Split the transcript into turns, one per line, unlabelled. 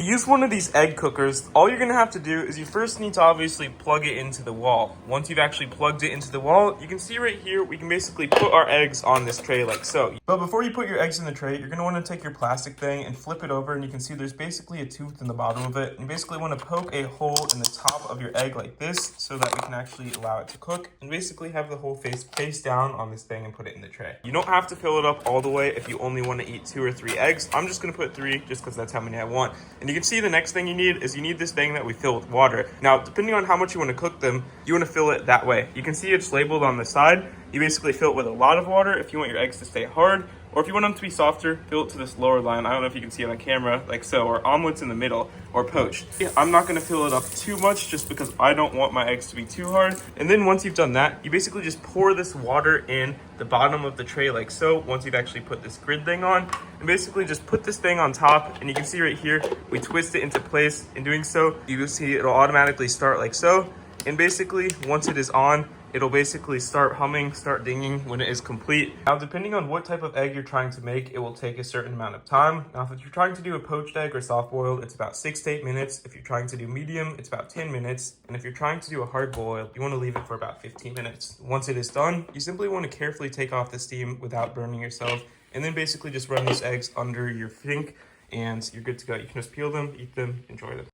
To use one of these egg cookers, all you're gonna have to do is you first need to obviously plug it into the wall. Once you've actually plugged it into the wall, you can see right here, we can basically put our eggs on this tray like so. But before you put your eggs in the tray, you're gonna wanna take your plastic thing and flip it over, and you can see there's basically a tooth in the bottom of it. And you basically wanna poke a hole in the top of your egg like this so that we can actually allow it to cook and basically have the whole face down on this thing and put it in the tray. You don't have to fill it up all the way if you only wanna eat 2 or 3 eggs. I'm just gonna put 3 just because that's how many I want. And you can see the next thing you need is you need this thing that we fill with water. Now, depending on how much you want to cook them, you want to fill it that way. You can see it's labeled on the side. You basically fill it with a lot of water if you want your eggs to stay hard, or if you want them to be softer, fill it to this lower line. I don't know if you can see it on camera, like so, or omelets in the middle, or poached. I'm not gonna fill it up too much just because I don't want my eggs to be too hard. And then once you've done that, you basically just pour this water in the bottom of the tray like so, once you've actually put this grid thing on, and basically just put this thing on top, and you can see right here, we twist it into place. In doing so, you will see it'll automatically start like so. And basically, once it is on, it'll basically start humming, start dinging when it is complete. Now, depending on what type of egg you're trying to make, it will take a certain amount of time. Now, if you're trying to do a poached egg or soft boiled, it's about 6 to 8 minutes. If you're trying to do medium, it's about 10 minutes. And if you're trying to do a hard boil, you want to leave it for about 15 minutes. Once it is done, you simply want to carefully take off the steam without burning yourself, and then basically just run these eggs under your sink, and you're good to go. You can just peel them, eat them, enjoy them.